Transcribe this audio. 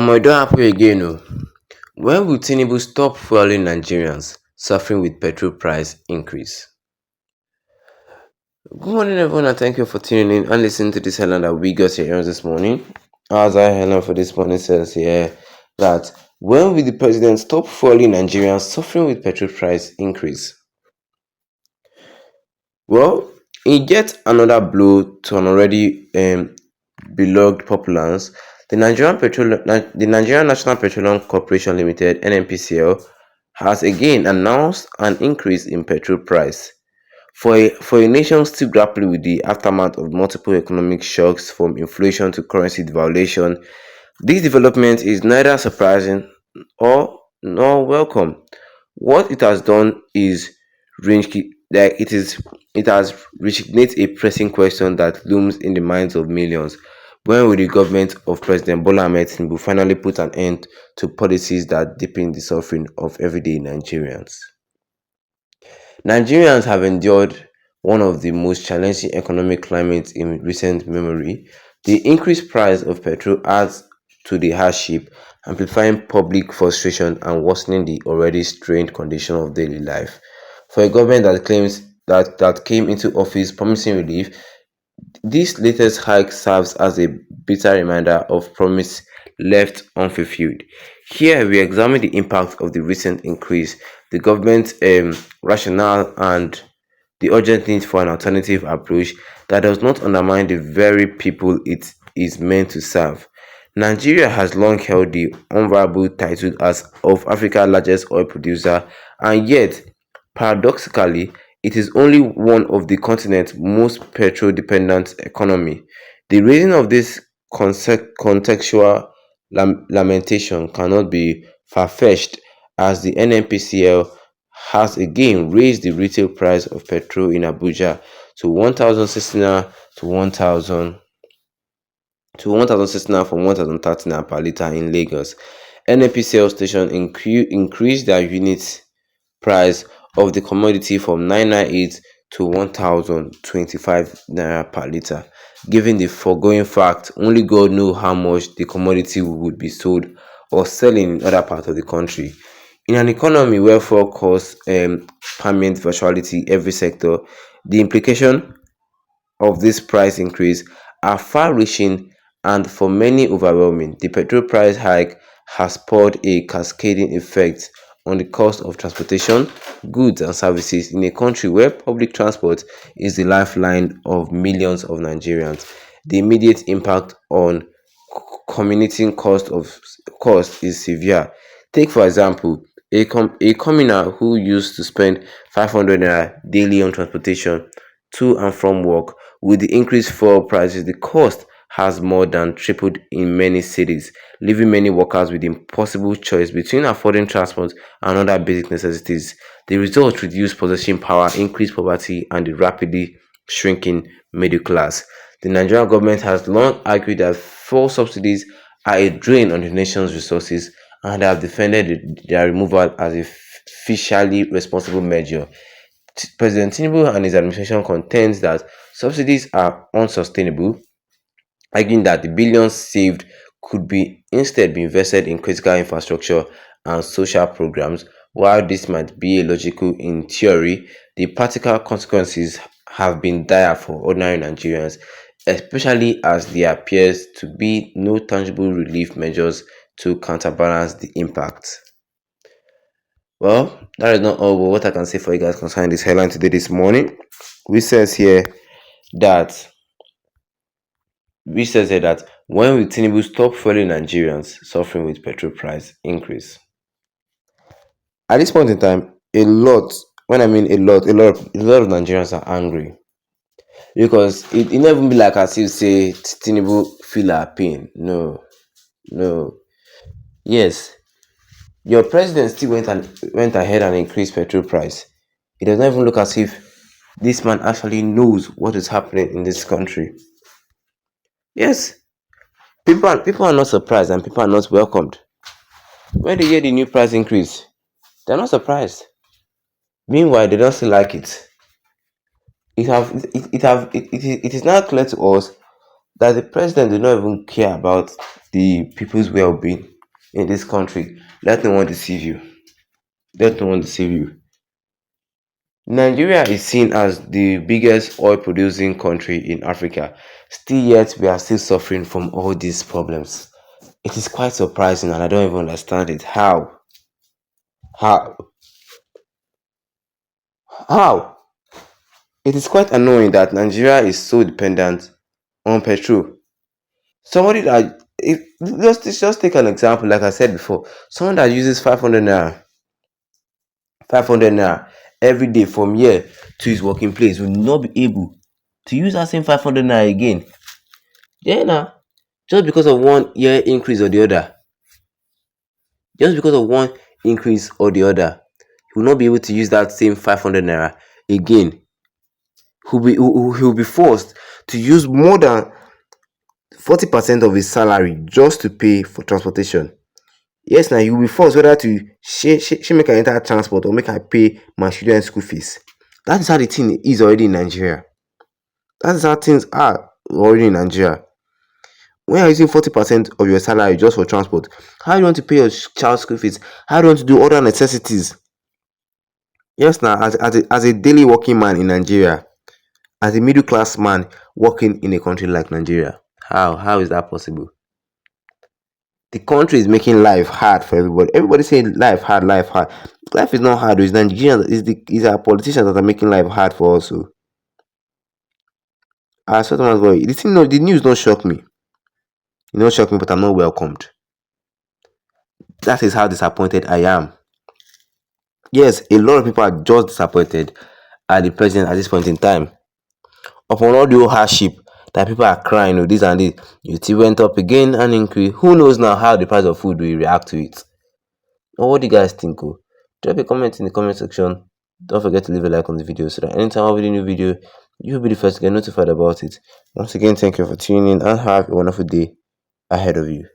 I don't happen again. Oh. When will Tinubu stop fueling Nigerians suffering with petrol price increase? Good morning, everyone, and thank you for tuning in and listening to this headline that we got here this morning. As I headline for this morning says here that when will the president stop fueling Nigerians suffering with petrol price increase? Well, in yet another blow to an already beloved populace, the Nigerian National Petroleum Corporation Limited (NNPCL) has again announced an increase in petrol price. For a nation still grappling with the aftermath of multiple economic shocks from inflation to currency devaluation, this development is neither surprising or nor welcome. What it has done is that it has reignited a pressing question that looms in the minds of millions. When will the government of President Bola Ahmed Tinubu finally put an end to policies that deepen the suffering of everyday Nigerians? Nigerians have endured one of the most challenging economic climates in recent memory. The increased price of petrol adds to the hardship, amplifying public frustration and worsening the already strained condition of daily life. For a government that came into office promising relief, this latest hike serves as a bitter reminder of promise left unfulfilled. Here we examine the impact of the recent increase, the government's rationale, and the urgent need for an alternative approach that does not undermine the very people it is meant to serve. Nigeria has long held the unviable title as of Africa's largest oil producer, and yet, paradoxically, it is only one of the continent's most petrol-dependent economy. The reason of this contextual lamentation cannot be far-fetched, as the NNPCL has again raised the retail price of petrol in Abuja to 1,060 naira to 1,060 naira from 1,030 naira per litre in Lagos. NNPCL station increased their unit price of the commodity from 998 to 1,025 naira per litre. Given the foregoing fact, only God knows how much the commodity would be sold or selling in other parts of the country. In an economy where fuel costs permeate virtually every sector, the implication of this price increase are far-reaching and for many overwhelming. The petrol price hike has spurred a cascading effect on the cost of transportation, goods and services in a country where public transport is the lifeline of millions of Nigerians. The immediate impact on commuting cost is severe. Take for example, a commoner who used to spend 500 naira daily on transportation to and from work. With the increased fuel prices, the cost has more than tripled in many cities, leaving many workers with the impossible choice between affording transport and other basic necessities. The result: reduced purchasing power, increased poverty, and the rapidly shrinking middle class. The Nigerian government has long argued that fuel subsidies are a drain on the nation's resources and have defended their removal as a fiscally responsible measure. President Tinubu and his administration contends that subsidies are unsustainable, arguing that the billions saved could be instead be invested in critical infrastructure and social programs. While this might be logical in theory, the practical consequences have been dire for ordinary Nigerians, especially as there appears to be no tangible relief measures to counterbalance the impact. Well, that is not all, but what I can say for you guys concerning this headline today this morning, which says here that that when will Tinubu stop fueling Nigerians suffering with petrol price increase? At this point in time, a lot, when I mean a lot of Nigerians are angry because it never be like as if say Tinubu feel our pain. No, no. Yes, your president still went ahead and increased petrol price. It does not even look as if this man actually knows what is happening in this country. Yes, people are not surprised and people are not welcomed. When they hear the new price increase, they're not surprised. Meanwhile, they don't still like it. It is now clear to us that the president do not even care about the people's well-being in this country. Let no one deceive you. Let no one deceive you. Nigeria is seen as the biggest oil producing country in Africa. Still yet we are still suffering from all these problems. It is quite surprising and I don't even understand it. How? How? It is quite annoying that Nigeria is so dependent on petrol. Somebody that if just take an example, like I said before, someone that uses 500 naira every day from here to his working place will not be able to use that same 500 naira again. Yeah, now just because of one year increase or the other, just because of one increase or the other, he will not be able to use that same 500 naira again. He'll be forced to use more than 40% of his salary just to pay for transportation. Yes, now you will be forced whether to she make I enter transport or make I pay my student school fees. That is how the thing is already in Nigeria. That is how things are already in Nigeria. When you're using 40% of your salary just for transport, how do you want to pay your child's school fees? How do you want to do other necessities? Yes, now as a daily working man in Nigeria, as a middle class man working in a country like Nigeria, how is that possible? The country is making life hard for everybody. Everybody saying life hard, life hard. Life is not hard. It's Nigerians. It's our politicians that are making life hard for us. So, I swear to God, the thing, no, the news don't shock me. It don't shock me, but I'm not welcomed. That is how disappointed I am. Yes, a lot of people are just disappointed at the president at this point in time. Upon all the hardship that people are crying, oh, this and this, it went up again and increase. Who knows now how the price of food will react to it? Or what do you guys think? Oh? Drop a comment in the comment section. Don't forget to leave a like on the video so that anytime I have a new video, you'll be the first to get notified about it. Once again, thank you for tuning in and have a wonderful day ahead of you.